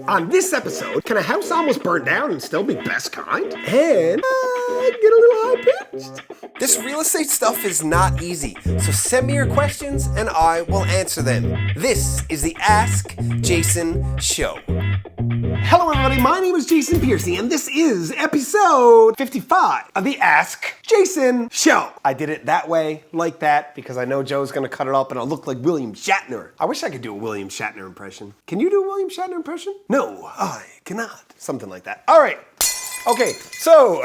On this episode, can a house almost burn down and still be best kind? And get a little high-pitched. This real estate stuff is not easy, so send me your questions and I will answer them. This is the Ask Jason Show. Hello everybody, my name is Jason Piercey and this is episode 55 of the Ask Jason Show. I did it that way, like that, because I know Joe's gonna cut it up and it'll look like William Shatner. I wish I could do a William Shatner impression. Can you do a William Shatner impression? No, I cannot. Something like that. All right. Okay, so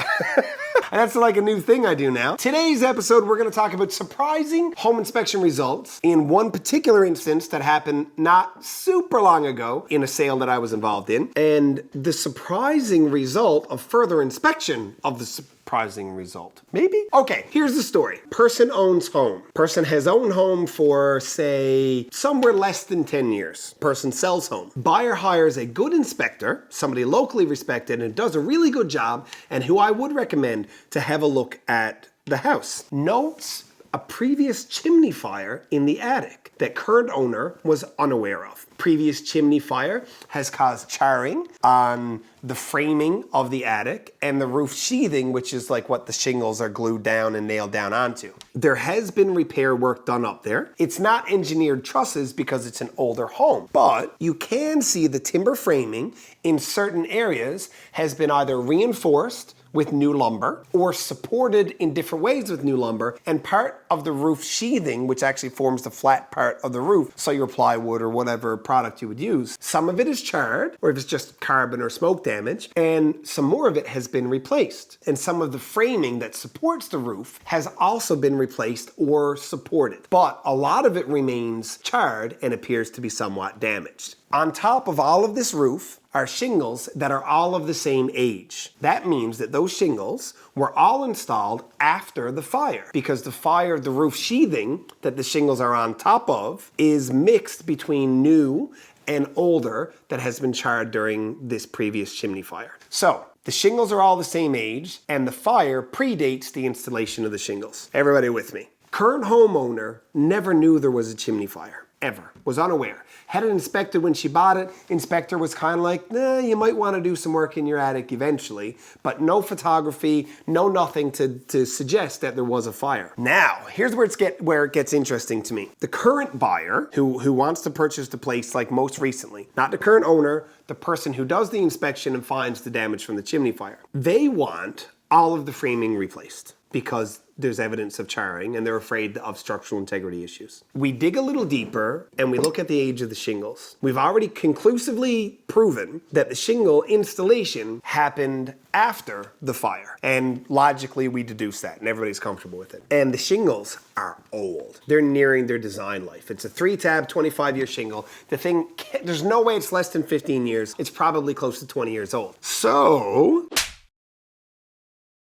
that's like a new thing I do now. Today's episode, we're gonna talk about surprising home inspection results in one particular instance that happened not super long ago in a sale that I was involved in, and the surprising result of further inspection of the surprising result. Maybe? Okay, here's the story. Person owns home. Person has owned home for, say, somewhere less than 10 years. Person sells home. Buyer hires a good inspector, somebody locally respected and does a really good job, and who I would recommend to have a look at the house. Notes a previous chimney fire in the attic that current owner was unaware of. Previous chimney fire has caused charring on the framing of the attic and the roof sheathing, which is like what the shingles are glued down and nailed down onto. There has been repair work done up there. It's not engineered trusses because it's an older home, but you can see the timber framing in certain areas has been either reinforced with new lumber or supported in different ways with new lumber, and part of the roof sheathing, which actually forms the flat part of the roof, so your plywood or whatever product you would use, some of it is charred, or if it's just carbon or smoke damage, and some more of it has been replaced. And some of the framing that supports the roof has also been replaced or supported. But a lot of it remains charred and appears to be somewhat damaged. On top of all of this roof are shingles that are all of the same age. That means that those shingles were all installed after the fire, because the roof sheathing that the shingles are on top of is mixed between new and older that has been charred during this previous chimney fire. So the shingles are all the same age and the fire predates the installation of the shingles. Everybody with me? Current homeowner never knew there was a chimney fire. Ever. Was unaware. Had it inspected when she bought it. Inspector was kind of like, nah, you might want to do some work in your attic eventually, but no photography, no nothing to suggest that there was a fire. Now, here's where it gets interesting to me. The current buyer who wants to purchase the place, like most recently, not the current owner, the person who does the inspection and finds the damage from the chimney fire. They want all of the framing replaced because there's evidence of charring and they're afraid of structural integrity issues. We dig a little deeper and we look at the age of the shingles. We've already conclusively proven that the shingle installation happened after the fire. And logically we deduce that and everybody's comfortable with it. And the shingles are old. They're nearing their design life. It's a 3-tab, 25-year shingle. The thing, there's no way it's less than 15 years. It's probably close to 20 years old. So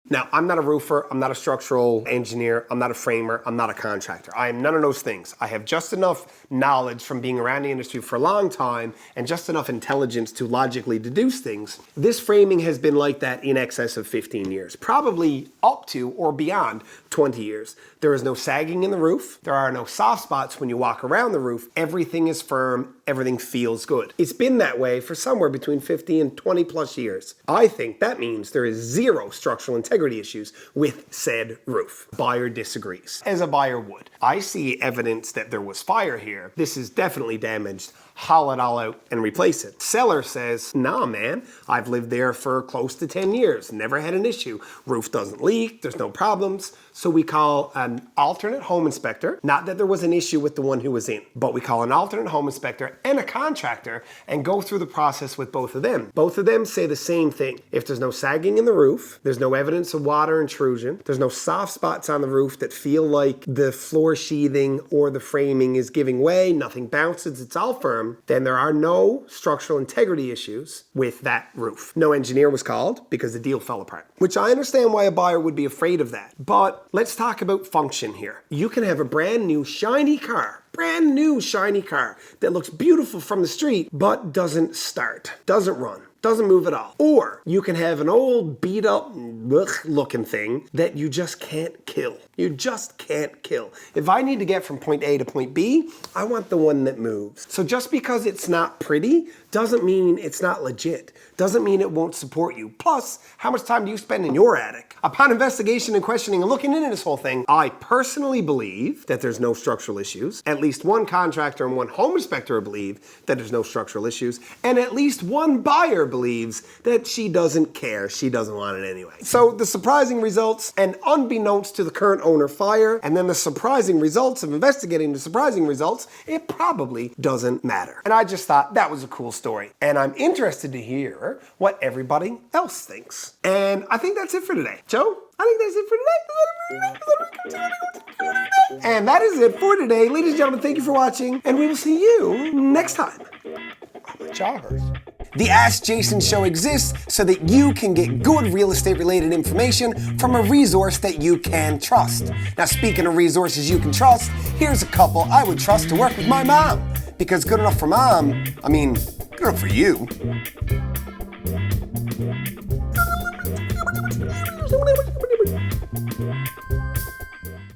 now, I'm not a roofer, I'm not a structural engineer, I'm not a framer, I'm not a contractor. I am none of those things. I have just enough knowledge from being around the industry for a long time and just enough intelligence to logically deduce things. This framing has been like that in excess of 15 years, probably up to or beyond 20 years. There is no sagging in the roof. There are no soft spots when you walk around the roof. Everything is firm. Everything feels good. It's been that way for somewhere between 50 and 20 plus years. I think that means there is zero structural integrity issues with said roof. Buyer disagrees, as a buyer would. I see evidence that there was fire here. This is definitely damaged. Haul it all out and replace it. Seller says, nah, man, I've lived there for close to 10 years. Never had an issue. Roof doesn't leak. There's no problems. So we call an alternate home inspector. Not that there was an issue with the one who was in, but we call an alternate home inspector and a contractor and go through the process with both of them. Both of them say the same thing. If there's no sagging in the roof, there's no evidence of water intrusion, there's no soft spots on the roof that feel like the floor sheathing or the framing is giving way, nothing bounces, it's all firm, then there are no structural integrity issues with that roof. No engineer was called because the deal fell apart, which I understand why a buyer would be afraid of that. But let's talk about function here. You can have a brand new shiny car, brand new shiny car that looks beautiful from the street, but doesn't start, doesn't run, doesn't move at all. Or you can have an old beat up looking thing that you just can't kill. You just can't kill. If I need to get from point A to point B, I want the one that moves. So just because it's not pretty doesn't mean it's not legit. Doesn't mean it won't support you. Plus, how much time do you spend in your attic? Upon investigation and questioning and looking into this whole thing, I personally believe that there's no structural issues. At least one contractor and one home inspector believe that there's no structural issues. And at least one buyer believes that she doesn't care. She doesn't want it anyway. So the surprising results, and unbeknownst to the current owner fire, and then the surprising results of investigating the surprising results, it probably doesn't matter. And I just thought that was a cool story. And I'm interested to hear what everybody else thinks. And I think that's it for today. Joe, I think that's it for today. And that is it for today. Ladies and gentlemen, thank you for watching, and we will see you next time on the Joggers. The Ask Jason Show exists so that you can get good real estate related information from a resource that you can trust. Now, speaking of resources you can trust, here's a couple I would trust to work with my mom. Because good enough for mom, I mean, good enough for you.